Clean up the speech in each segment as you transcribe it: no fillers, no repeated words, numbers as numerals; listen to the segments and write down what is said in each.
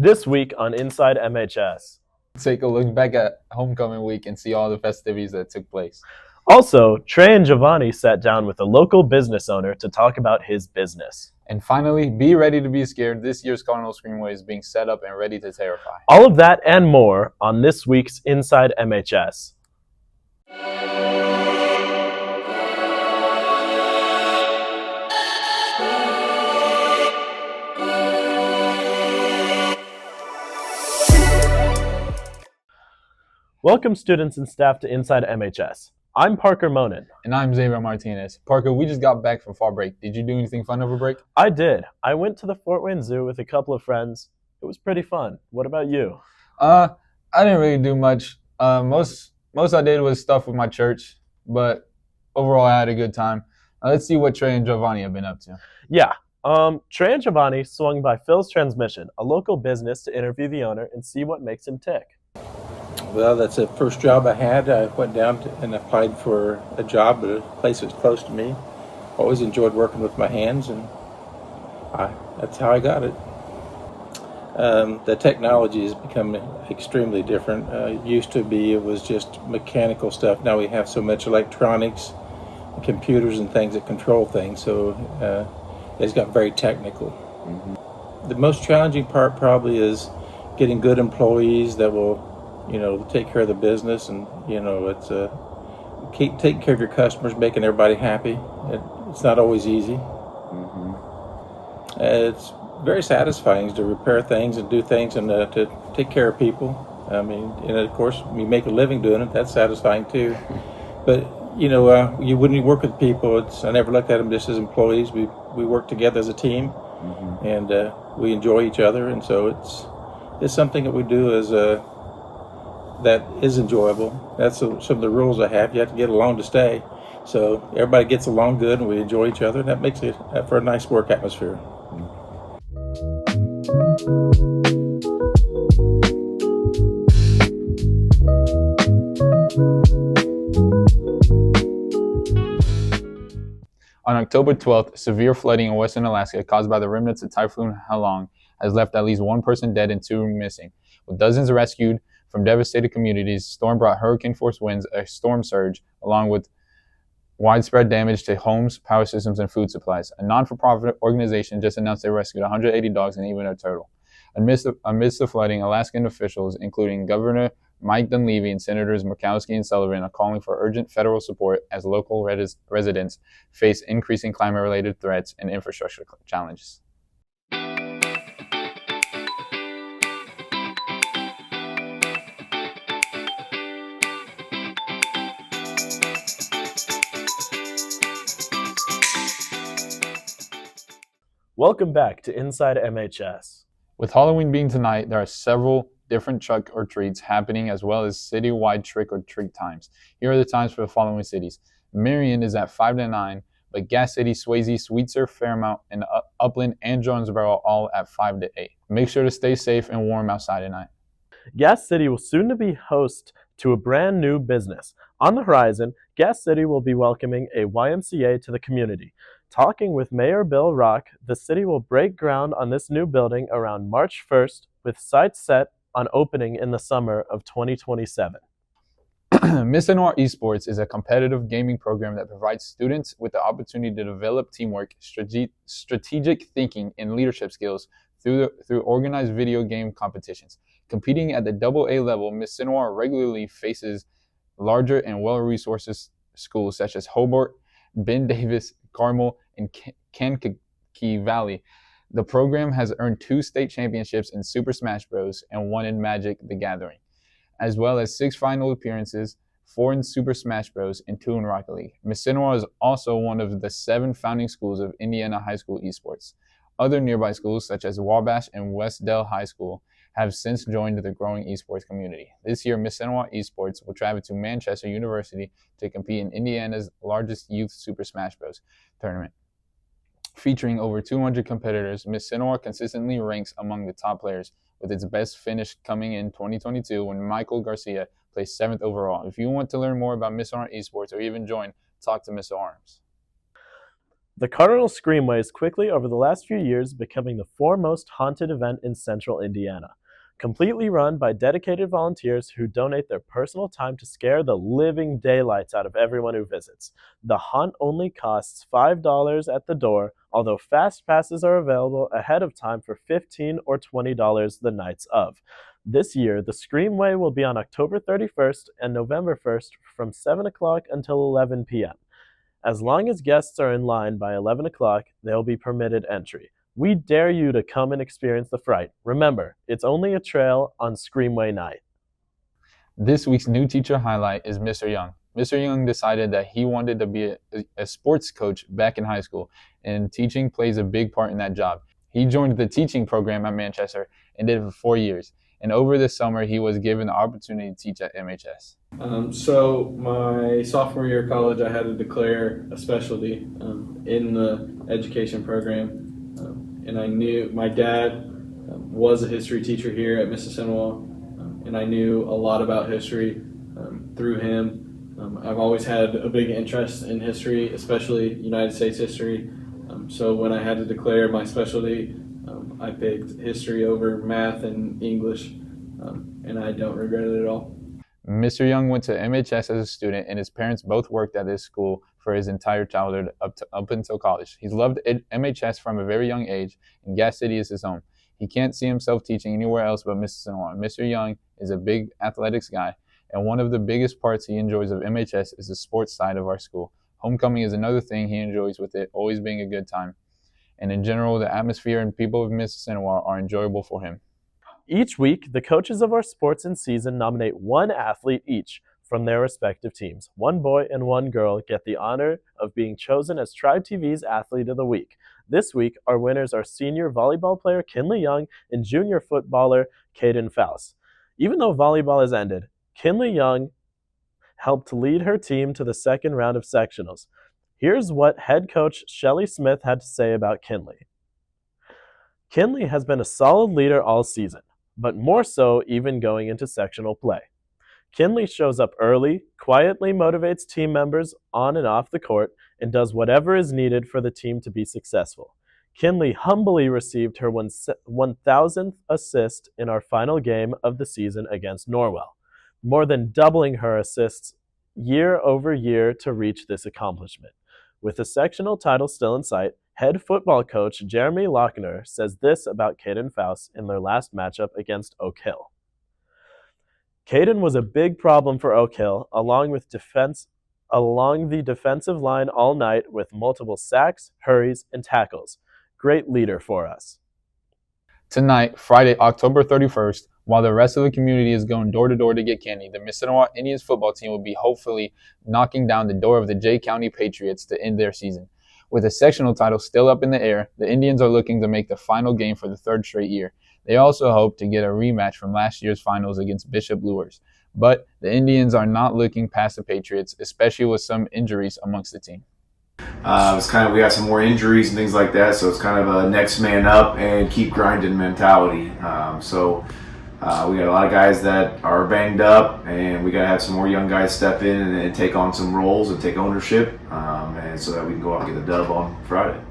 This week on Inside MHS. Take a look back at homecoming week and see all the festivities that took place. Also, Trey and Giovanni sat down with a local business owner to talk about his business. And finally, be ready to be scared. This year's Cardinal Screenway is being set up and ready to terrify. All of that and more on this week's Inside MHS. Welcome students and staff to Inside MHS. I'm Parker Monin. And I'm Xavier Martinez. Parker, we just got back from fall break. Did you do anything fun over break? I did. I went to the Fort Wayne Zoo with a couple of friends. It was pretty fun. What about you? I didn't really do much. Most I did was stuff with my church, but overall I had a good time. Let's see what Trey and Giovanni have been up to. Yeah. Trey and Giovanni swung by Phil's Transmission, a local business, to interview the owner and see what makes him tick. Well, that's the first job I had. I went down and applied for a job at a place that's close to me. Always enjoyed working with my hands, and that's how I got it. The technology has become extremely different. Used to be it was just mechanical stuff. Now we have so much electronics, computers and things that control things, so it's got very technical. Mm-hmm. The most challenging part probably is getting good employees that will take care of the business, and it's keep taking care of your customers, making everybody happy. It's not always easy. Mm-hmm. It's very satisfying to repair things and do things and to take care of people. I mean, and of course, we make a living doing it. That's satisfying too. But you wouldn't work with people. I never looked at them just as employees. We work together as a team, mm-hmm. and we enjoy each other, and so it's something that we do as that is enjoyable. That's some of the rules I have. You have to get along to stay. So everybody gets along good and we enjoy each other. That makes it for a nice work atmosphere. On October 12th, severe flooding in western Alaska caused by the remnants of Typhoon Halong has left at least one person dead and two missing, with dozens rescued from devastated communities. Storm brought hurricane-force winds, a storm surge, along with widespread damage to homes, power systems, and food supplies. A non-for-profit organization just announced they rescued 180 dogs and even a turtle. Amidst the flooding, Alaskan officials, including Governor Mike Dunleavy and Senators Murkowski and Sullivan, are calling for urgent federal support as local residents face increasing climate-related threats and infrastructure challenges. Welcome back to Inside MHS. With Halloween being tonight, there are several different trick or treats happening, as well as citywide trick or treat times. Here are the times for the following cities. Marion is at 5 to 9, but Gas City, Swayze, Sweetser, Fairmount, and Upland and Jonesboro all at 5 to 8. Make sure to stay safe and warm outside tonight. Gas City will soon be host to a brand new business. On the horizon, Gas City will be welcoming a YMCA to the community. Talking with Mayor Bill Rock, the city will break ground on this new building around March 1st, with sites set on opening in the summer of 2027. Miss Noir Esports is a competitive gaming program that provides students with the opportunity to develop teamwork, strategic thinking, and leadership skills through organized video game competitions. Competing at the AA level, Miss Noir regularly faces larger and well-resourced schools such as Hobart, Ben Davis, Carmel, and Kankakee Valley. The program has earned 2 state championships in Super Smash Bros. And 1 in Magic the Gathering, as well as 6 final appearances, 4 in Super Smash Bros. And 2 in Rocket League. Miss Noir is also one of the 7 founding schools of Indiana High School Esports. Other nearby schools, such as Wabash and West Dell High School, have since joined the growing esports community. This year, Miss Noir Esports will travel to Manchester University to compete in Indiana's largest youth Super Smash Bros. Tournament. Featuring over 200 competitors, Miss Noir consistently ranks among the top players, with its best finish coming in 2022 when Michael Garcia placed 7th overall. If you want to learn more about Miss Noir Esports or even join, talk to Miss Arms. The Cardinal Screamway is quickly over the last few years becoming the foremost haunted event in central Indiana. Completely run by dedicated volunteers who donate their personal time to scare the living daylights out of everyone who visits. The haunt only costs $5 at the door, although fast passes are available ahead of time for $15 or $20 the nights of. This year, the Screamway will be on October 31st and November 1st from 7 o'clock until 11 p.m. As long as guests are in line by 11 o'clock, they'll be permitted entry. We dare you to come and experience the fright. Remember, it's only a trail on Screamway night. This week's new teacher highlight is Mr. Young. Mr. Young decided that he wanted to be a sports coach back in high school, and teaching plays a big part in that job. He joined the teaching program at Manchester and did it for 4 years. And over the summer, he was given the opportunity to teach at MHS. So my sophomore year of college, I had to declare a specialty in the education program. And I knew my dad was a history teacher here at Mrs. And I knew a lot about history through him. I've always had a big interest in history, especially United States history. So when I had to declare my specialty, I picked history over math and English, and I don't regret it at all. Mr. Young went to MHS as a student, and his parents both worked at this school for his entire childhood up until college. He's loved MHS from a very young age, and Gas City is his home. He can't see himself teaching anywhere else but Mrs. Mr. Young is a big athletics guy, and one of the biggest parts he enjoys of MHS is the sports side of our school. Homecoming is another thing he enjoys, with it always being a good time. And in general, the atmosphere and people of Mrs. are enjoyable for him. Each week, the coaches of our sports in season nominate one athlete each from their respective teams. One boy and one girl get the honor of being chosen as Tribe TV's Athlete of the Week. This week, our winners are senior volleyball player Kinley Young and junior footballer Caden Faust. Even though volleyball has ended, Kinley Young helped lead her team to the second round of sectionals. Here's what head coach Shelly Smith had to say about Kinley. Kinley has been a solid leader all season, but more so even going into sectional play. Kinley shows up early, quietly motivates team members on and off the court, and does whatever is needed for the team to be successful. Kinley humbly received her 1,000th assist in our final game of the season against Norwell, more than doubling her assists year over year to reach this accomplishment. With the sectional title still in sight, head football coach Jeremy Lochner says this about Caden Faust in their last matchup against Oak Hill. Caden was a big problem for Oak Hill along the defensive line all night with multiple sacks, hurries, and tackles. Great leader for us. Tonight, Friday, October 31st, while the rest of the community is going door to door to get candy, the Mississinawa Indians football team will be hopefully knocking down the door of the Jay County Patriots to end their season. With the sectional title still up in the air, the Indians are looking to make the final game for the third straight year. They also hope to get a rematch from last year's finals against Bishop Lures. But the Indians are not looking past the Patriots, especially with some injuries amongst the team. We got some more injuries and things like that, so it's kind of a next man up and keep grinding mentality. We got a lot of guys that are banged up, and we got to have some more young guys step in and take on some roles and take ownership, and so that we can go out and get the dub on Friday.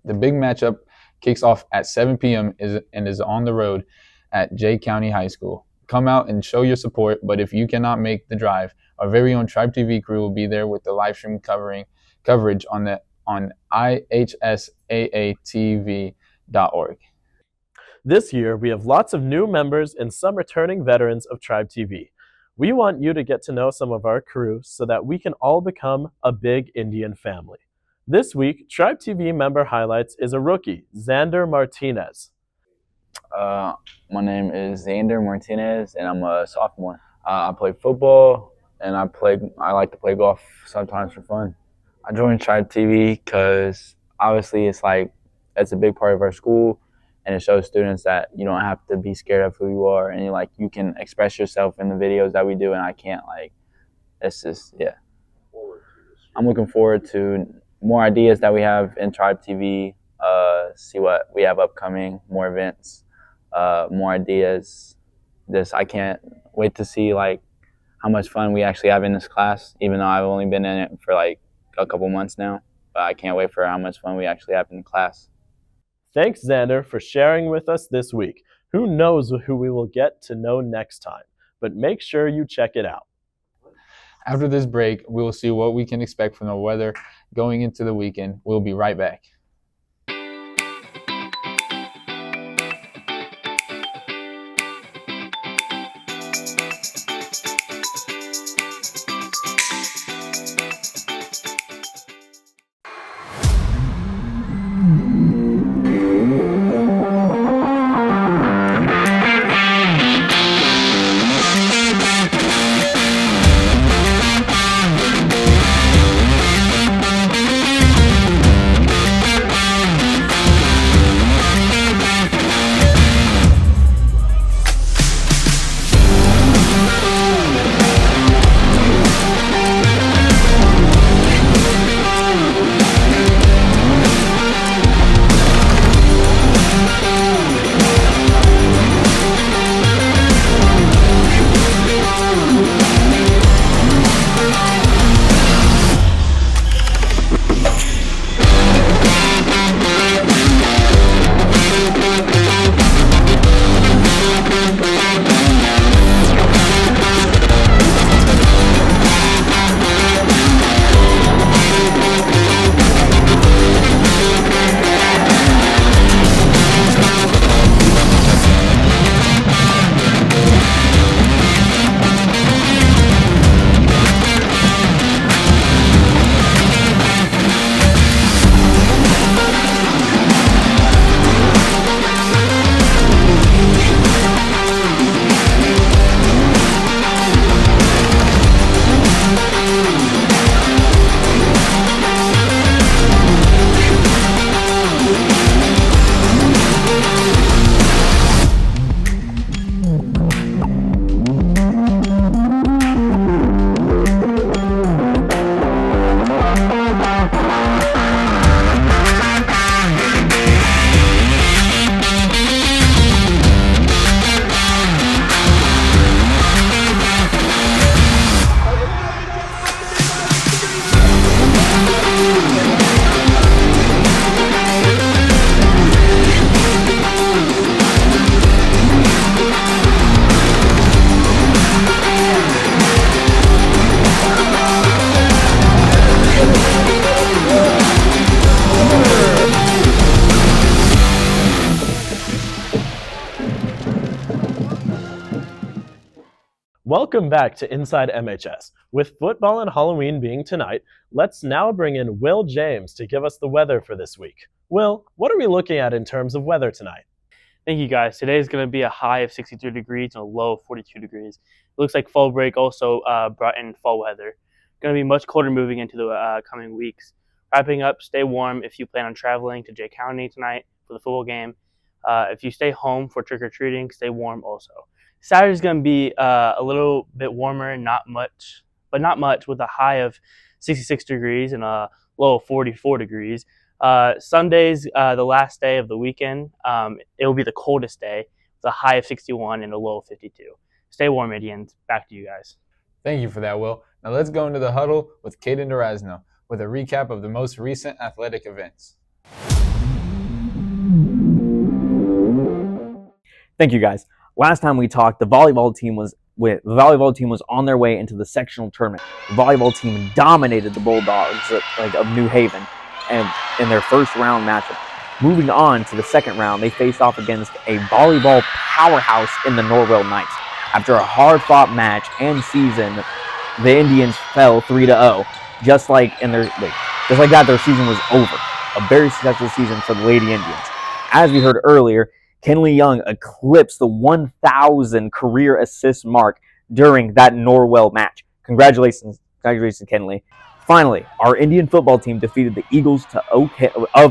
The big matchup kicks off at 7 p.m. and is on the road at Jay County High School. Come out and show your support, but if you cannot make the drive, our very own Tribe TV crew will be there with the live stream coverage on ihsaatv.org. This year, we have lots of new members and some returning veterans of Tribe TV. We want you to get to know some of our crew so that we can all become a big Indian family. This week, Tribe TV member highlights is a rookie, Xander Martinez. My name is Xander Martinez, and I'm a sophomore. I play football, and I like to play golf sometimes for fun. I joined Tribe TV because obviously it's a big part of our school, and it shows students that you don't have to be scared of who you are, and you can express yourself in the videos that we do, and I can't it's just, yeah. I'm looking forward to more ideas that we have in Tribe TV, see what we have upcoming, more events, more ideas. I can't wait to see how much fun we actually have in this class, even though I've only been in it for a couple months now. but I can't wait for how much fun we actually have in class. Thanks, Xander, for sharing with us this week. Who knows who we will get to know next time, but make sure you check it out. After this break, we will see what we can expect from the weather going into the weekend. We'll be right back. Welcome back to Inside MHS. With football and Halloween being tonight, let's now bring in Will James to give us the weather for this week. Will, what are we looking at in terms of weather tonight? Thank you, guys. Today is going to be a high of 63 degrees and a low of 42 degrees. It looks like fall break also brought in fall weather. Going to be much colder moving into the coming weeks. Wrapping up, stay warm if you plan on traveling to Jay County tonight for the football game. If you stay home for trick-or-treating, stay warm also. Saturday's going to be a little bit warmer, not much, with a high of 66 degrees and a low of 44 degrees. Sunday's the last day of the weekend. It will be the coldest day with a high of 61 and a low of 52. Stay warm, Indians. Back to you guys. Thank you for that, Will. Now let's go into the huddle with Caden Durazno with a recap of the most recent athletic events. Thank you, guys. Last time we talked, the volleyball team was on their way into the sectional tournament. The volleyball team dominated the Bulldogs of New Haven, and in their first round matchup. Moving on to the second round, they faced off against a volleyball powerhouse in the Norwell Knights. After a hard-fought match and season, the Indians fell 3-0. Just like that, their season was over. A very successful season for the Lady Indians. As we heard earlier, Kenley Young eclipsed the 1,000 career assist mark during that Norwell match. Congratulations, Kenley. Finally, our Indian football team defeated the Eagles of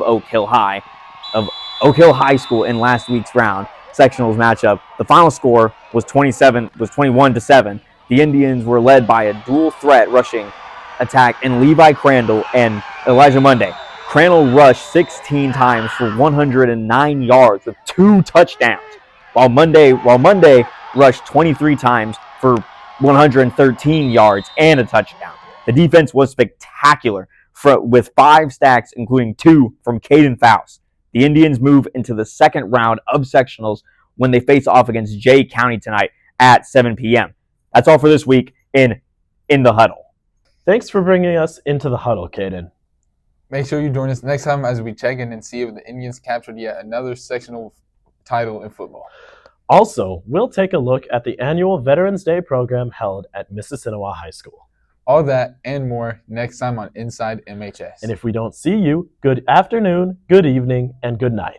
Oak Hill High School in last week's round sectionals matchup. The final score was 21-7. The Indians were led by a dual threat rushing attack in Levi Crandall and Elijah Monday. Crandall rushed 16 times for 109 yards with 2 touchdowns, while Monday rushed 23 times for 113 yards and a touchdown. The defense was spectacular, with 5 stacks, including 2 from Caden Faust. The Indians move into the second round of sectionals when they face off against Jay County tonight at 7 p.m. That's all for this week in the Huddle. Thanks for bringing us into the huddle, Caden. Make sure you join us next time as we check in and see if the Indians captured yet another sectional title in football. Also, we'll take a look at the annual Veterans Day program held at Mississinewa High School. All that and more next time on Inside MHS. And if we don't see you, good afternoon, good evening, and good night.